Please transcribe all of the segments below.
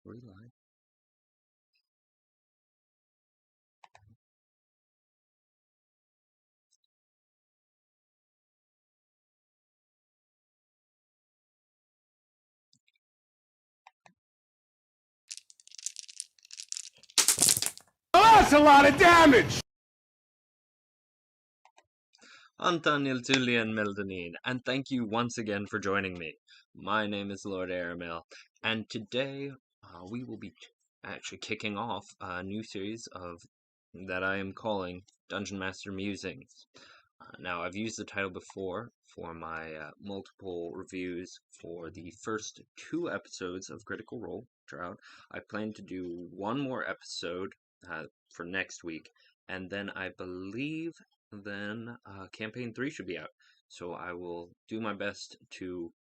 Relive. Oh, that's a lot of damage! Antanil Tulian Meldanine, and thank you once again for joining me. My name is Lord Aramil, and today we will be actually kicking off a new series that I am calling Dungeon Master Musings. Now, I've used the title before for my multiple reviews for the first 2 episodes of Critical Role Drought. I plan to do one more episode for next week, and then I believe Campaign 3 should be out. So I will do my best to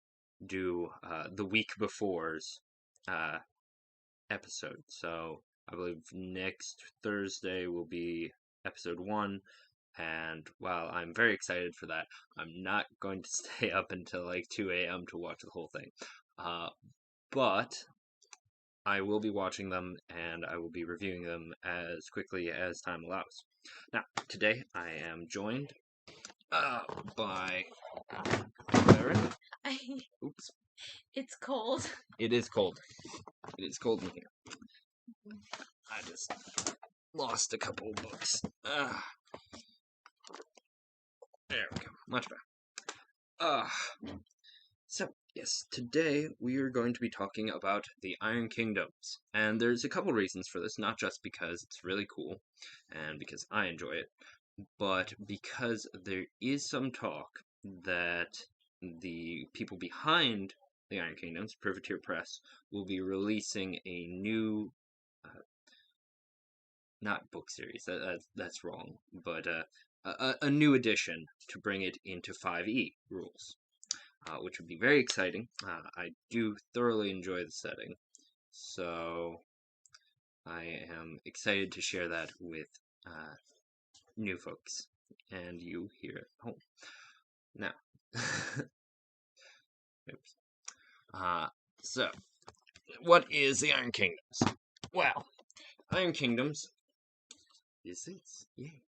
do the week before's episode. So I believe next Thursday will be episode 1. And while I'm very excited for that, I'm not going to stay up until like 2 a.m. to watch the whole thing. But I will be watching them and I will be reviewing them as quickly as time allows. Now, today I am joined by Erin. Oops. It's cold. It is cold. It is cold in here. I just lost a couple of books. There we go. Much better. So, yes, today we are going to be talking about the Iron Kingdoms. And there's a couple reasons for this, not just because it's really cool and because I enjoy it, but because there is some talk that the people behind the Iron Kingdoms, Privateer Press, will be releasing a new, not book series, that's wrong, but a new edition to bring it into 5e rules, which would be very exciting. I do thoroughly enjoy the setting, so I am excited to share that with new folks and you here at home. Now, so, what is the Iron Kingdoms? Well, Iron Kingdoms is this. Yay.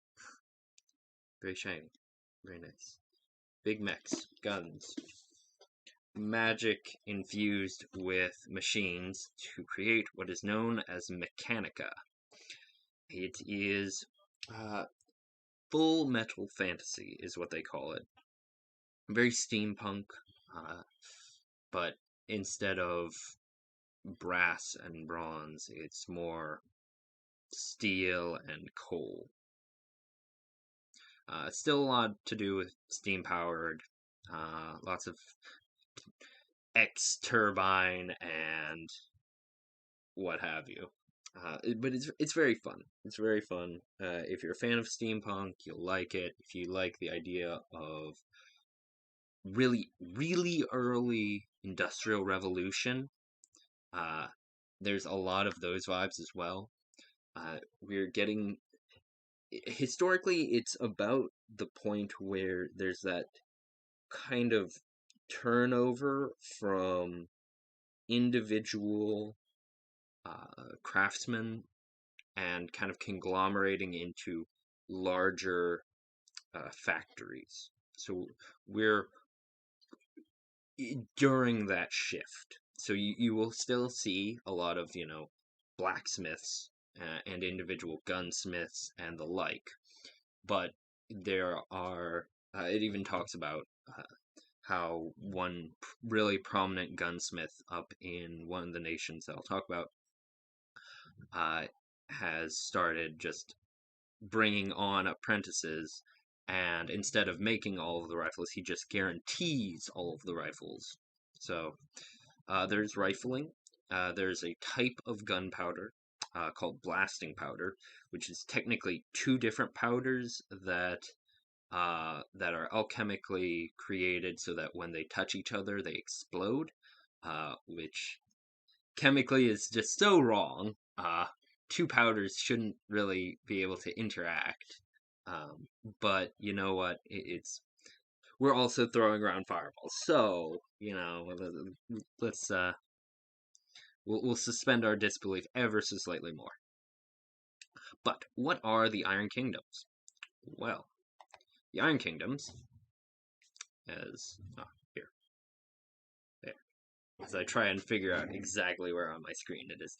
Very shiny. Very nice. Big mechs, guns, magic infused with machines to create what is known as mechanica. It is full metal fantasy is what they call it. Very steampunk, but instead of brass and bronze, it's more steel and coal. Still a lot to do with steam-powered, lots of X-turbine and what have you. But it's very fun. It's very fun. If you're a fan of steampunk, you'll like it. If you like the idea of really, really early Industrial Revolution, there's a lot of those vibes as well. We're getting... Historically, it's about the point where there's that kind of turnover from individual craftsmen and kind of conglomerating into larger factories. So we're during that shift. So you will still see a lot of, blacksmiths and individual gunsmiths and the like. But there are, it even talks about how one really prominent gunsmith up in one of the nations that I'll talk about has started just bringing on apprentices, and instead of making all of the rifles, he just guarantees all of the rifles. So there's rifling. There's a type of gunpowder called blasting powder, which is technically 2 different powders that are alchemically created so that when they touch each other, they explode, which chemically is just so wrong. 2 powders shouldn't really be able to interact. But you know what? We're also throwing around fireballs, so let's we'll suspend our disbelief ever so slightly more. But what are the Iron Kingdoms? Well, the Iron Kingdoms, here, there, as I try and figure out exactly where on my screen it is.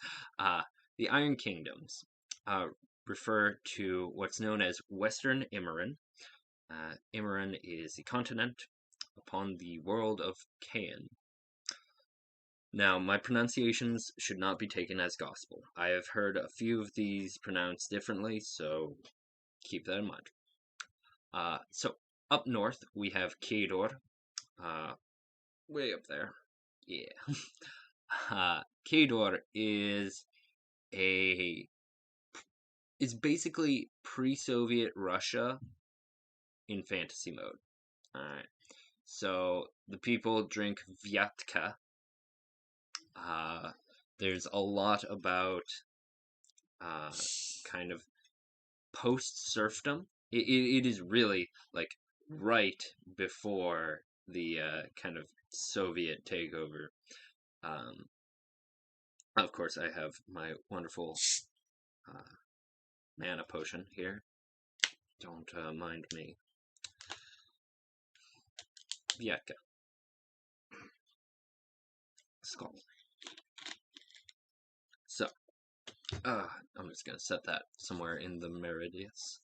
The Iron Kingdoms refer to what's known as Western Immorin. Immorin is a continent upon the world of Cain. Now, my pronunciations should not be taken as gospel. I have heard a few of these pronounced differently, so keep that in mind. So, up north, we have Kedor, way up there. Yeah. Kedor is basically pre-Soviet Russia in fantasy mode. Alright. So, the people drink Vyatka. There's a lot about kind of post-serfdom. It is really like right before the kind of Soviet takeover. Of course, I have my wonderful mana potion here. Don't mind me. Vyatka. Skull. So, I'm just gonna set that somewhere in the Meridius.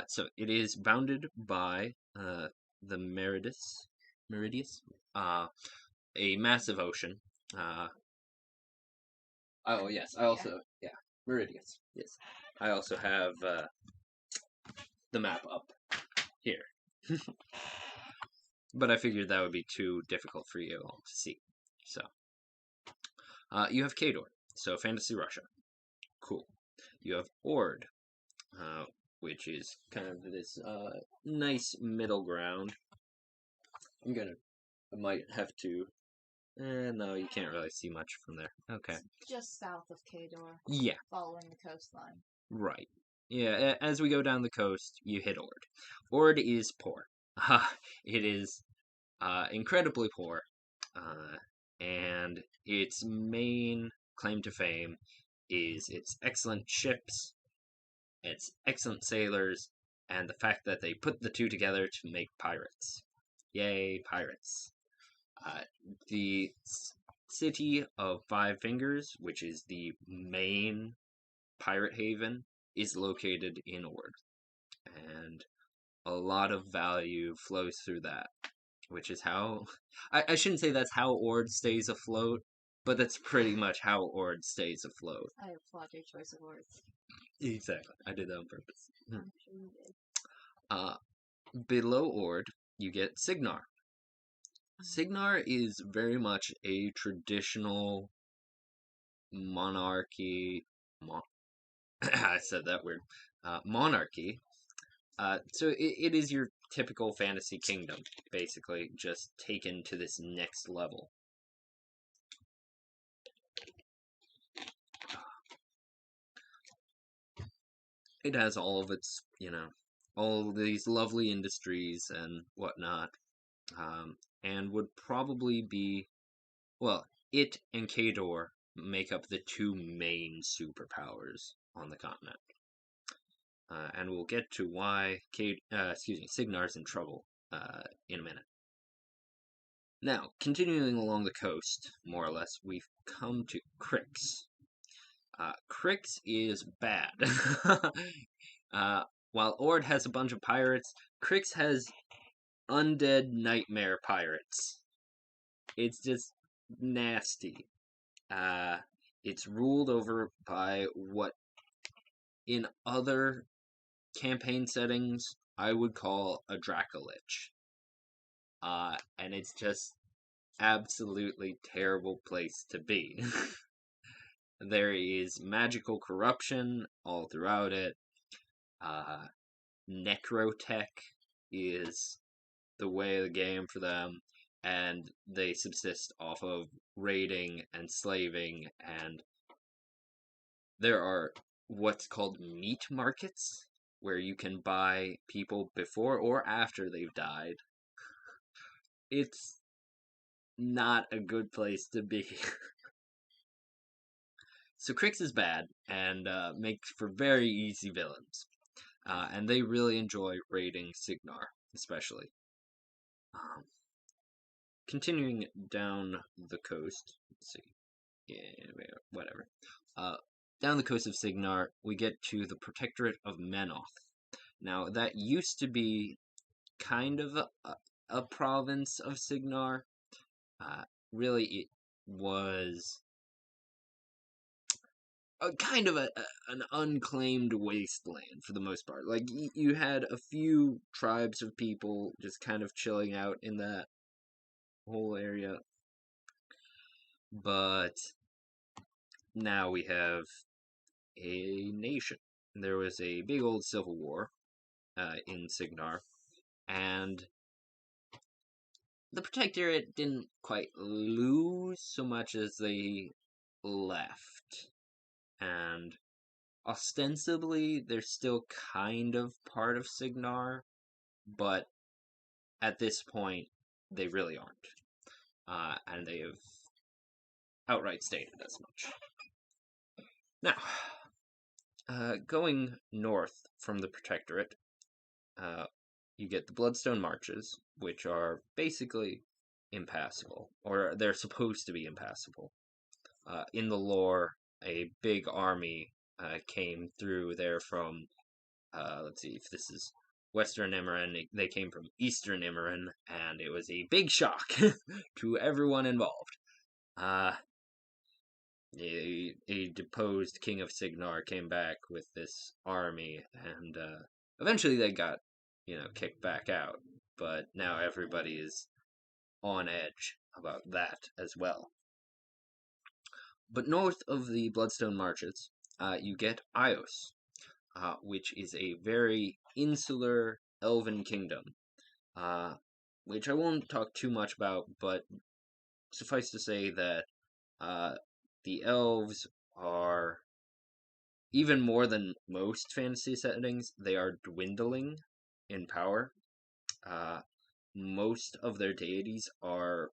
So it is bounded by the Meridius, a massive ocean. Oh yes, I also Meridius. Yes, I also have the map up here, but I figured that would be too difficult for you all to see. So you have Kedor, so fantasy Russia. Cool. You have Ord, which is kind of this nice middle ground. I might have to. No, you can't really see much from there. Okay. It's just south of Kedor. Yeah. Following the coastline. Right. Yeah, as we go down the coast, you hit Ord. Ord is poor. It is incredibly poor. And its main claim to fame is its excellent ships, its excellent sailors, and the fact that they put the two together to make pirates. Yay, pirates. The city of Five Fingers, which is the main pirate haven, is located in Ord. And a lot of value flows through that, which is how... I shouldn't say that's how Ord stays afloat, but that's pretty much how Ord stays afloat. I applaud your choice of words. Exactly. I did that on purpose. I'm sure you did. Below Ord, you get Signar. Signar is very much a traditional monarchy. I said that weird. Monarchy. So it is your typical fantasy kingdom, basically, just taken to this next level. It has all of its, all of these lovely industries and whatnot. And would probably be, well, it and Kador make up the two main superpowers on the continent. And we'll get to why Signar's in trouble in a minute. Now, continuing along the coast, more or less, we've come to Crix. Crix is bad. While Ord has a bunch of pirates, Crix has undead nightmare pirates. It's just nasty. It's ruled over by what in other campaign settings I would call a Dracolich. And it's just absolutely terrible place to be. There is magical corruption all throughout it. Necrotech is the way of the game for them, and they subsist off of raiding and slaving, and there are what's called meat markets, where you can buy people before or after they've died. It's not a good place to be. So Crix is bad and makes for very easy villains. And they really enjoy raiding Signar, especially. Um, Continuing down the coast, let's see, yeah, whatever. Down the coast of Signar, we get to the Protectorate of Menoth. Now, that used to be kind of a province of Signar. Really, it was kind of an unclaimed wasteland for the most part. Like, you had a few tribes of people just kind of chilling out in that whole area. But now we have a nation. There was a big old civil war in Signar, and the Protectorate didn't quite lose so much as they left. And ostensibly, they're still kind of part of Signar, but at this point, they really aren't. And they have outright stated as much. Now, going north from the Protectorate, you get the Bloodstone Marches, which are basically impassable, or they're supposed to be impassable. In the lore, a big army came through there from, let's see if this is Western Imran. They came from Eastern Imran, and it was a big shock to everyone involved. A deposed king of Signar came back with this army, and eventually they got, kicked back out. But now everybody is on edge about that as well. But north of the Bloodstone Marches, you get Ios, which is a very insular elven kingdom, which I won't talk too much about, but suffice to say that the elves are, even more than most fantasy settings, they are dwindling in power. Most of their deities are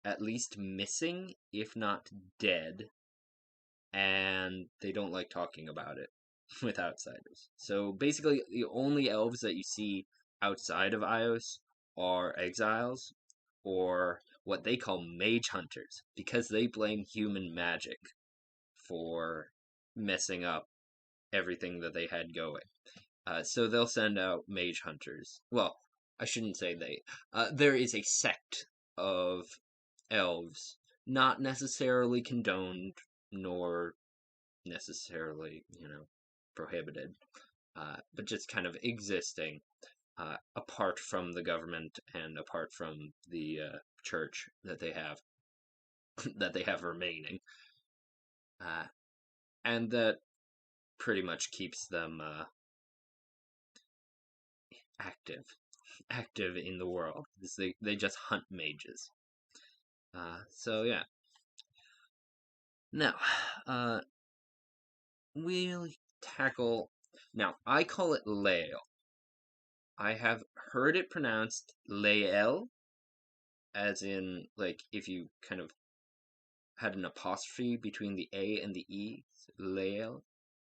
at least missing, if not dead, and they don't like talking about it with outsiders. So basically, the only elves that you see outside of Ios are exiles, or what they call mage hunters, because they blame human magic for messing up everything that they had going. So they'll send out mage hunters. Well, I shouldn't say they. There is a sect of elves, not necessarily condoned, nor necessarily, prohibited, but just kind of existing apart from the government and apart from the church that they have that they have remaining, and that pretty much keeps them active in the world. They just hunt mages. So yeah. Now, we'll tackle. Now, I call it Lael. I have heard it pronounced Lael, as in, like, if you kind of had an apostrophe between the A and the E, Lael.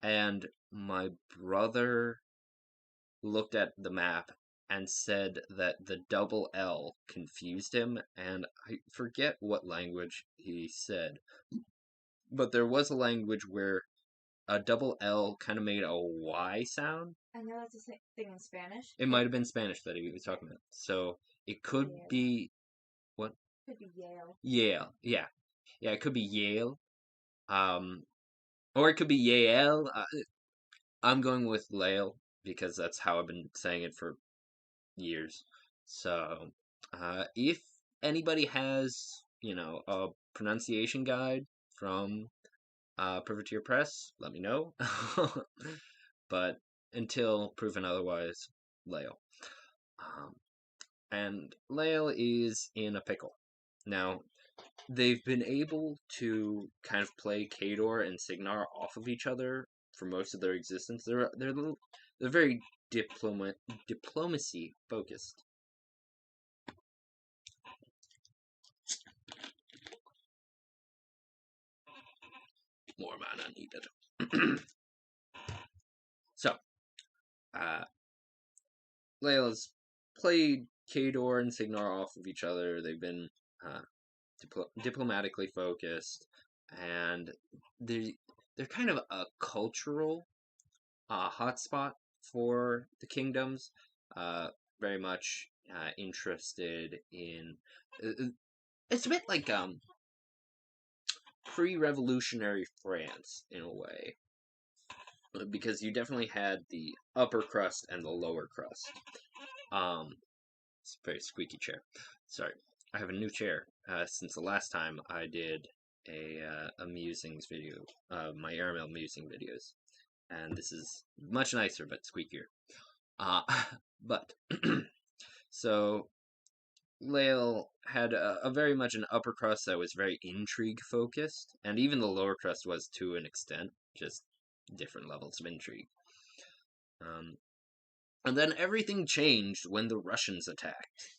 And my brother looked at the map and said that the double L confused him, and I forget what language he said. But there was a language where a double L kind of made a Y sound. I know that's the same thing in Spanish. It might have been Spanish that he was talking about. So it could be what? Could be Yale. Yale. Yeah. Yeah, it could be Yale. Or it could be Yale. I'm going with Lael because that's how I've been saying it for years. So, if anybody has, a pronunciation guide from Privateer Press, let me know. But until proven otherwise, Lael. And Lael is in a pickle. Now, they've been able to kind of play Kador and Signar off of each other for most of their existence. They're very diplomacy focused. More mana needed. So, Layla's played Kador and Signar off of each other. They've been diplomatically focused, and they're kind of a cultural hotspot for the kingdoms. Very much interested in. It's a bit like pre-revolutionary France in a way, because you definitely had the upper crust and the lower crust. It's a very squeaky chair. Sorry, I have a new chair since the last time I did a Musings video, my Aramil Musing videos, and this is much nicer but squeakier. But so Lael had a very much an upper crust that was very intrigue focused, and even the lower crust was to an extent, just different levels of intrigue. And then everything changed when the Russians attacked.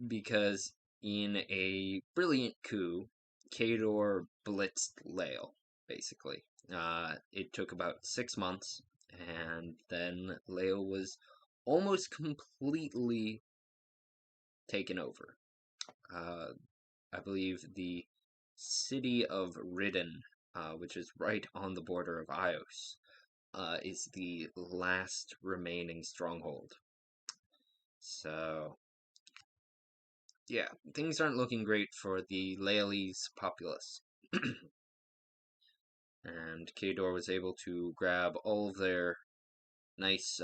Because in a brilliant coup, Kador blitzed Lael, basically. It took about 6 months, and then Lael was almost completely taken over. I believe the city of Ridden, which is right on the border of Ios, is the last remaining stronghold. So, yeah, things aren't looking great for the Laelese populace. And Kador was able to grab all of their nice,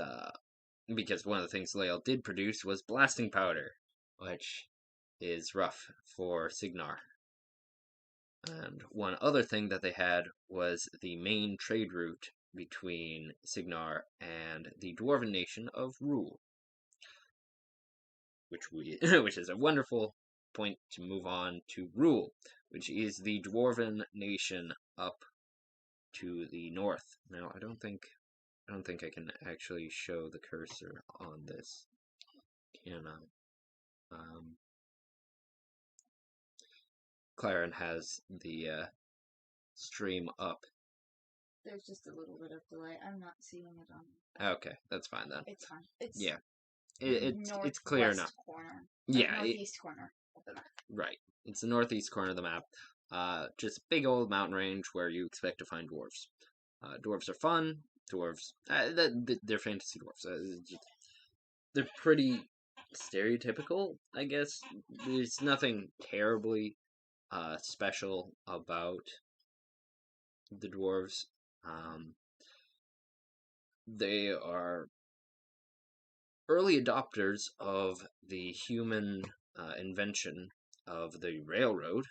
because one of the things Lael did produce was blasting powder, which is rough for Signar. And one other thing that they had was the main trade route between Signar and the dwarven nation of Rule, which is a wonderful point to move on to Rule, which is the dwarven nation up to the north. Now, I don't think I can actually show the cursor on this. Claren has the stream up. There's just a little bit of delay. I'm not seeing it on. Okay, that's fine then. It's fine. It's yeah, it's clear enough. Corner. Yeah, northeast corner of the map. Right. It's the northeast corner of the map. Just big old mountain range where you expect to find dwarves. Dwarves are fun. Dwarves, they're fantasy dwarves. They're pretty stereotypical, I guess. There's nothing terribly special about the dwarves. They are early adopters of the human invention of the railroad,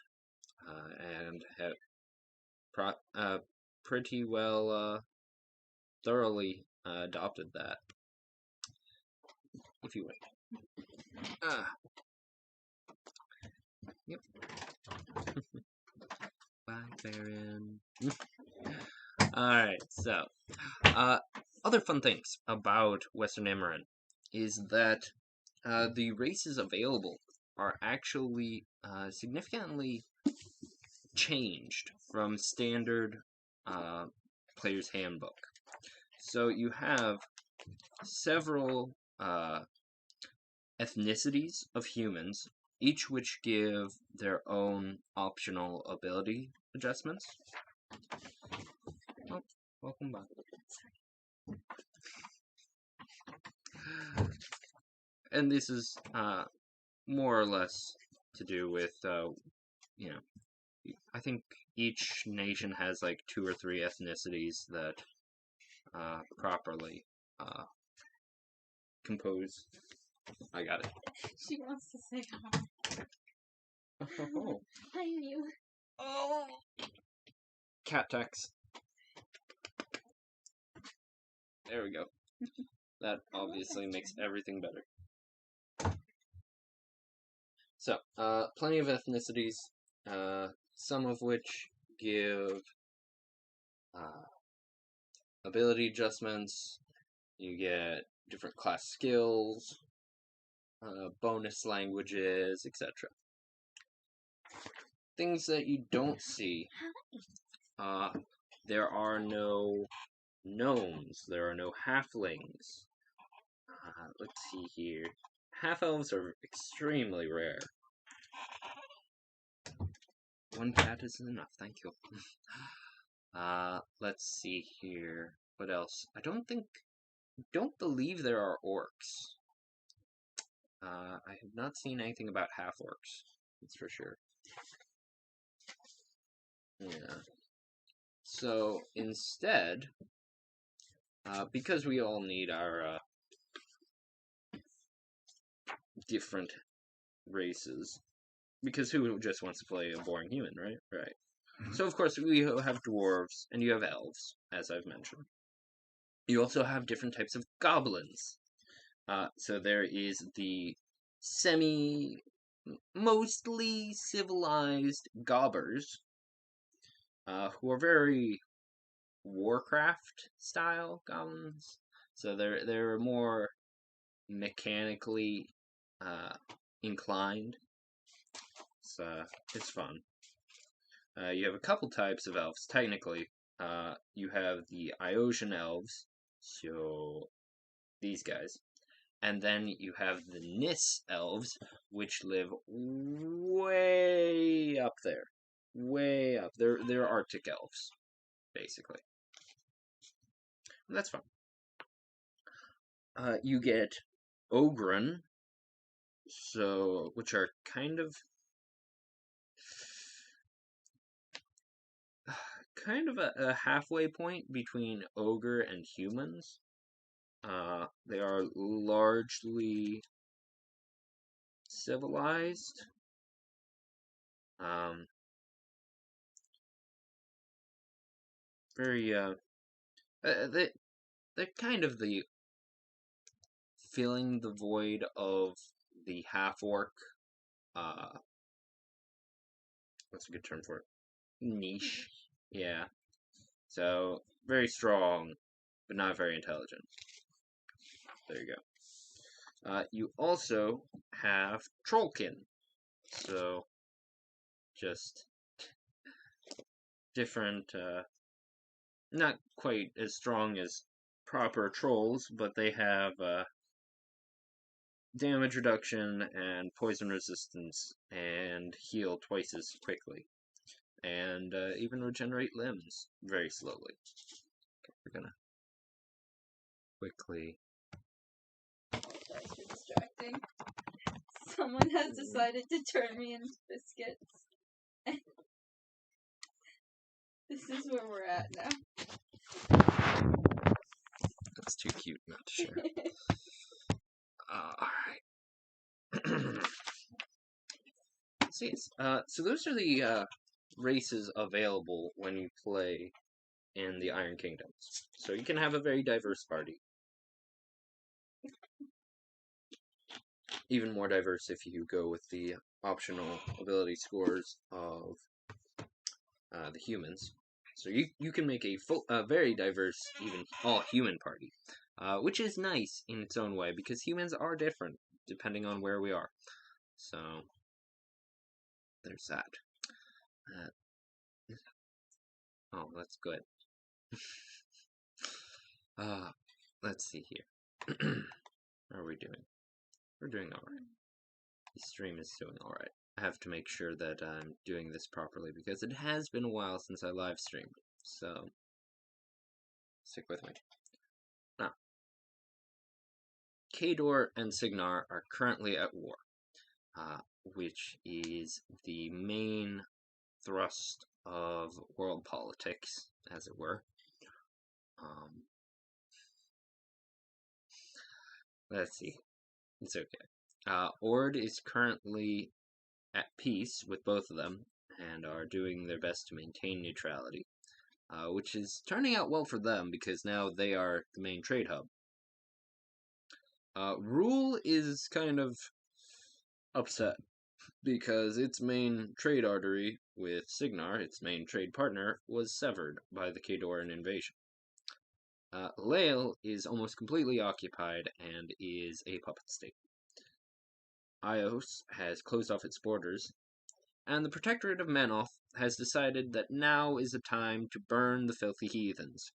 and have pretty well thoroughly adopted that. If you wait. Yep. Bye, Baron. Alright, so, other fun things about Western Amaran is that the races available are actually significantly changed from standard Player's Handbook. So you have several ethnicities of humans, each which give their own optional ability adjustments. Oh, welcome back. And this is more or less to do with, I think each nation has like 2 or 3 ethnicities that properly compose. I got it. She wants to say hi. Oh. Hi, you. Oh. Cat tax. There we go. That obviously makes everything better. So, plenty of ethnicities, some of which give ability adjustments. You get different class skills, bonus languages, etc. things that you don't see. There are no gnomes. There are no halflings. Let's see here. Half-elves are extremely rare. One cat is enough, thank you. Let's see here. What else? I don't believe there are orcs. I have not seen anything about half-orcs. That's for sure. Yeah. So, instead, because we all need our, different races, because who just wants to play a boring human, right? Right. So, of course, we have dwarves, and you have elves, as I've mentioned. You also have different types of goblins. So there is the mostly civilized gobbers, who are very Warcraft style goblins. So they're more mechanically inclined. So it's fun. You have a couple types of elves. Technically, you have the Iosian elves, so these guys. And then you have the Nis elves, which live way up there. Way up. They're Arctic elves, basically. And that's fun. You get Ogren, which are kind of a halfway point between ogre and humans. They are largely civilized. They're kind of the filling the void of the half-orc, what's a good term for it? Niche. Yeah. So, very strong, but not very intelligent. There you go. You also have Trollkin. So, just different, not quite as strong as proper trolls, but they have damage reduction and poison resistance and heal twice as quickly. And even regenerate limbs very slowly. Okay, we're gonna quickly... That's distracting. Someone has decided to turn me into biscuits. This is where we're at now. That's too cute not to share. Alright. So those are the races available when you play in the Iron Kingdoms. So you can have a very diverse party. Even more diverse if you go with the optional ability scores of the humans. So you can make a very diverse, even all-human party. Which is nice in its own way, because humans are different, depending on where we are. So, there's that. Oh, that's good. Let's see here. How are we doing? We're doing alright. The stream is doing alright. I have to make sure that I'm doing this properly, because it has been a while since I live streamed. So, stick with me. Now, Kador and Signar are currently at war, which is the main thrust of world politics, as it were. Let's see. It's okay. Ord is currently at peace with both of them, and are doing their best to maintain neutrality, which is turning out well for them, because now they are the main trade hub. Rule is kind of upset, because its main trade artery with Signar, its main trade partner, was severed by the Kadoran invasion. Lael is almost completely occupied and is a puppet state. Ios has closed off its borders, And the Protectorate of Menoth has decided that now is the time to burn the filthy heathens.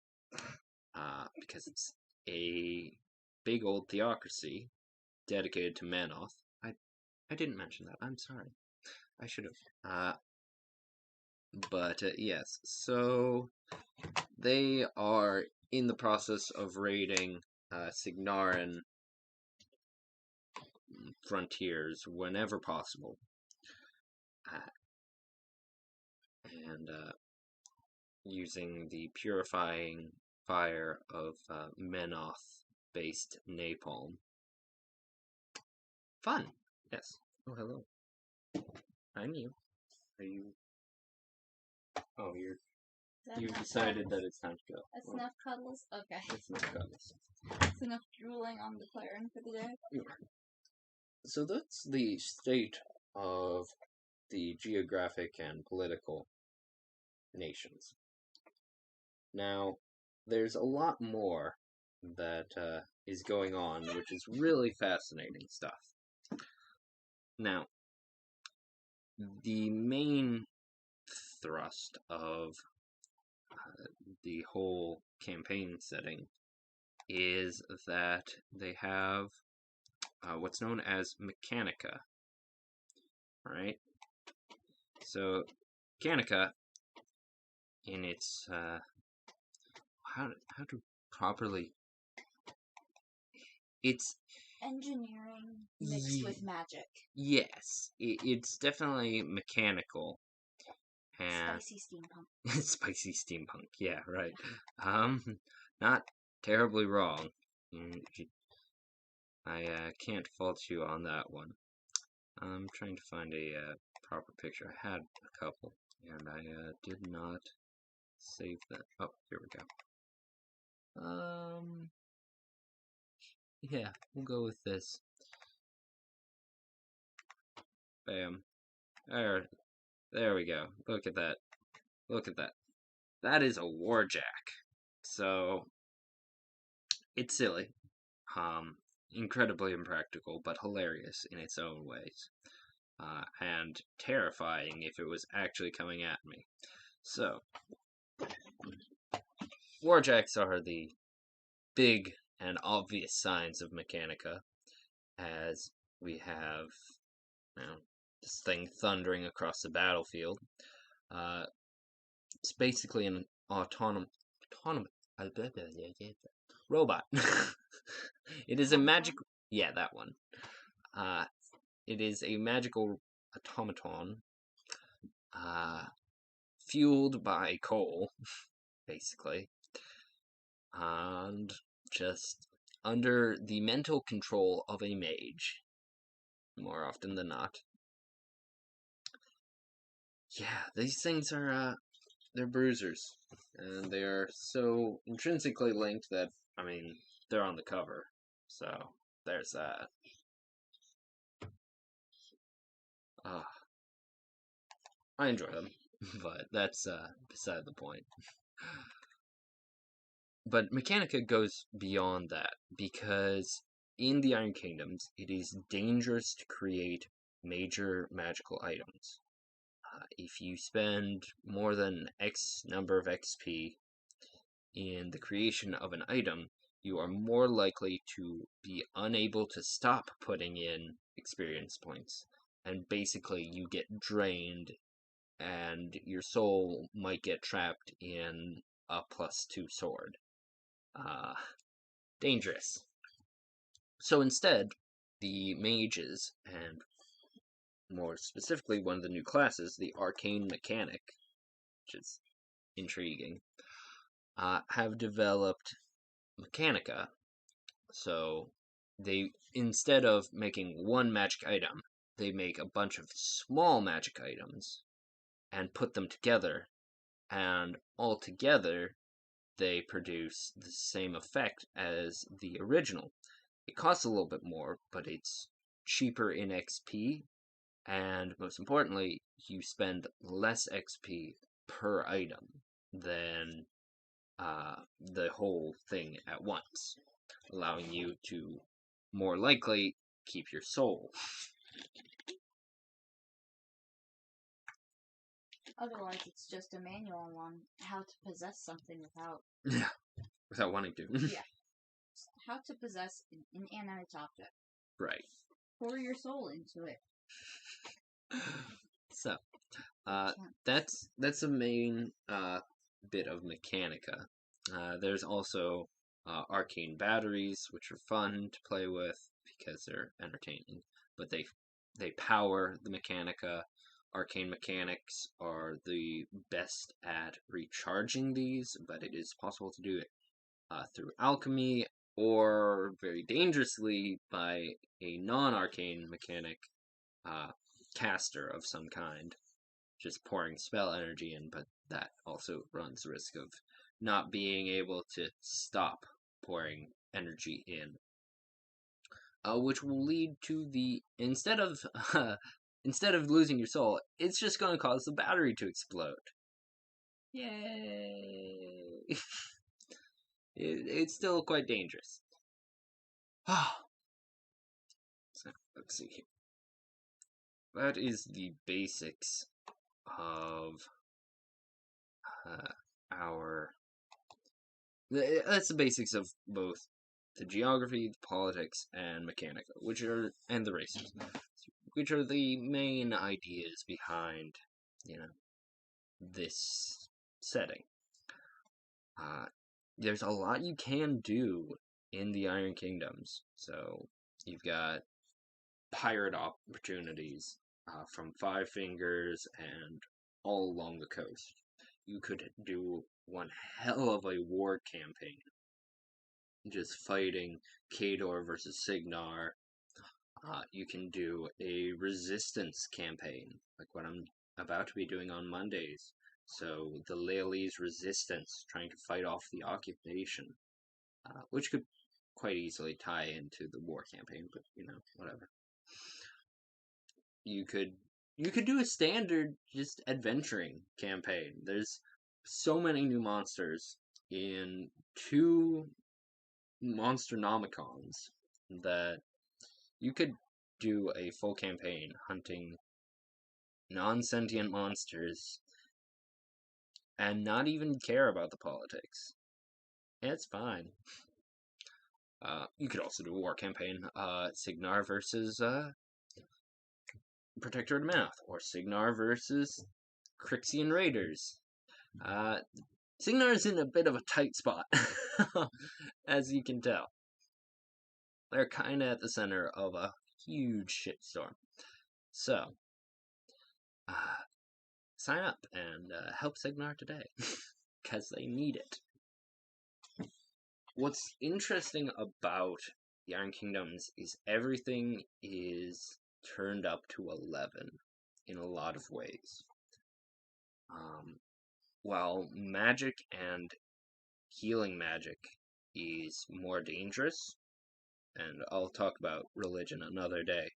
Because it's a big old theocracy dedicated to Menoth. I didn't mention that. I'm sorry. I should have. But yes, so they are in the process of raiding Signarin frontiers whenever possible. And using the purifying fire of Menoth-based napalm. Fun! Yes. Oh, hello. I'm you. Are you... Oh, you've decided that it's time to go. That's enough cuddles? Okay. That's enough cuddles. That's enough drooling on the cleric for the day. So that's the state of the geographic and political nations. Now, there's a lot more that is going on, which is really fascinating stuff. Now, the main thrust of the whole campaign setting is that they have what's known as Mechanica. Right? So, Mechanica, in its how to properly, it's engineering mixed with magic. Yes, it's definitely mechanical. And Spicy steampunk. Spicy steampunk, yeah, right. Not terribly wrong. I can't fault you on that one. I'm trying to find a proper picture. I had a couple, and I did not save that. Oh, here we go. Yeah, we'll go with this. Bam. There we go. Look at that. Look at that. That is a warjack. So, it's silly. Incredibly impractical, but hilarious in its own ways. And terrifying if it was actually coming at me. So, warjacks are the big and obvious signs of Mechanica, as we have, this thing thundering across the battlefield. It's basically an autonomous robot. It is a magical... Yeah, that one. It is a magical automaton fueled by coal, basically. And just under the mental control of a mage, more often than not. Yeah, these things are, they're bruisers. And they are so intrinsically linked that, they're on the cover. So, there's that. I enjoy them, but that's beside the point. But Mechanica goes beyond that, because in the Iron Kingdoms, it is dangerous to create major magical items. If you spend more than X number of XP in the creation of an item, you are more likely to be unable to stop putting in experience points. And basically, you get drained, and your soul might get trapped in a +2 sword. Dangerous. So instead, the mages, and more specifically one of the new classes, the Arcane Mechanic, which is intriguing, have developed Mechanica. So they, instead of making one magic item, they make a bunch of small magic items and put them together, and all together they produce the same effect as the original. It costs a little bit more, but it's cheaper in XP, and most importantly, you spend less XP per item than the whole thing at once, allowing you to more likely keep your soul. Otherwise, it's just a manual on how to possess something without. Yeah, without wanting to. Yeah. How to possess an inanimate object. Right. Pour your soul into it. So, that's a main bit of mechanica. There's also arcane batteries, which are fun to play with because they're entertaining, but they power the mechanica. Arcane mechanics are the best at recharging these, but it is possible to do it through alchemy or very dangerously by a non-arcane mechanic caster of some kind, just pouring spell energy in, but that also runs the risk of not being able to stop pouring energy in, which will lead to the instead of losing your soul, it's just going to cause the battery to explode. Yay! It's still quite dangerous. So let's see here. That is the basics of that's the basics of both the geography, the politics, and mechanica, and the races, which are the main ideas behind, this setting. There's a lot you can do in the Iron Kingdoms. So you've got pirate opportunities from Five Fingers and all along the coast. You could do one hell of a war campaign, just fighting Kador versus Signar. You can do a resistance campaign, like what I'm about to be doing on Mondays. So the Lely's resistance, trying to fight off the occupation, which could quite easily tie into the war campaign, but whatever. You could do a standard just adventuring campaign. There's so many new monsters in 2 Monsternomicons that you could do a full campaign hunting non-sentient monsters and not even care about the politics. It's fine. You could also do a war campaign, Signar versus Protector of the Mouth, or Signar versus Crixian Raiders. Signar's in a bit of a tight spot, as you can tell. They're kind of at the center of a huge shitstorm. So, sign up and help Signar today, because they need it. What's interesting about the Iron Kingdoms is everything is turned up to 11 in a lot of ways. While magic and healing magic is more dangerous, and I'll talk about religion another day,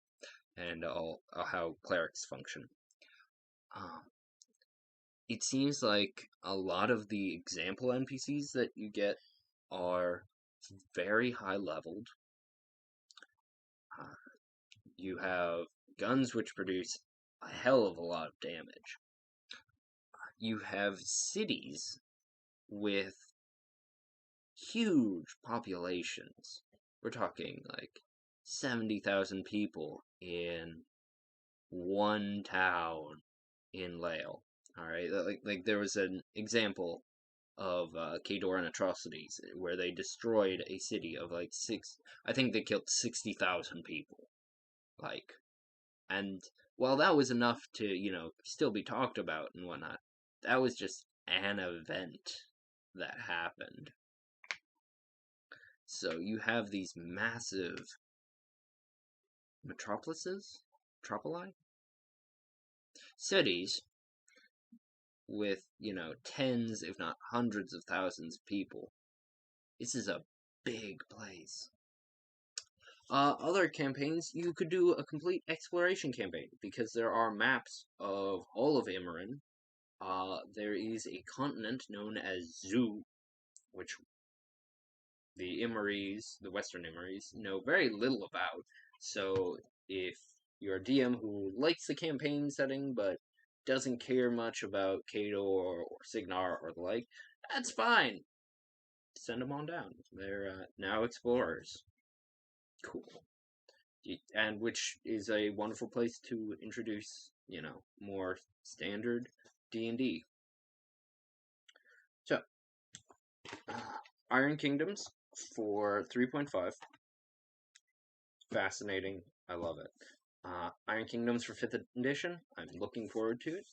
and how clerics function. It seems like a lot of the example NPCs that you get are very high leveled. You have guns which produce a hell of a lot of damage. You have cities with huge populations. We're talking like 70,000 people in one town in Lael. Alright, like there was an example of Kadoran atrocities where they destroyed a city of like I think they killed 60,000 people. And while that was enough to, still be talked about and whatnot, that was just an event that happened. So you have these massive metropoli? Cities with, tens, if not hundreds of thousands of people. This is a big place. Other campaigns, you could do a complete exploration campaign, because there are maps of all of Imran. There is a continent known as Zu, which the Western Immaries, know very little about. So if you're a DM who likes the campaign setting, but doesn't care much about Cato or Signar or the like, that's fine. Send them on down. They're now explorers. Cool. And which is a wonderful place to introduce, more standard D&D. So, Iron Kingdoms for 3.5. Fascinating. I love it. Iron Kingdoms for 5th edition. I'm looking forward to it.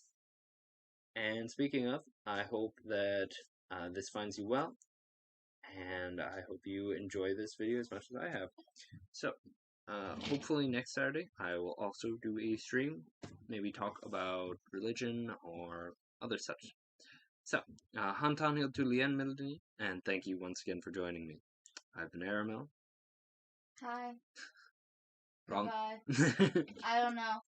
And speaking of, I hope that this finds you well. And I hope you enjoy this video as much as I have. So, hopefully next Saturday I will also do a stream. Maybe talk about religion or other such. So, Hantanil Tulien Melody, and thank you once again for joining me. I've been Aramil. Hi. Wrong. Goodbye. I don't know.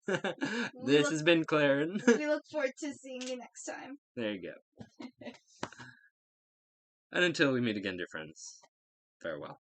This has been Claren. We look forward to seeing you next time. There you go. And until we meet again, dear friends, farewell.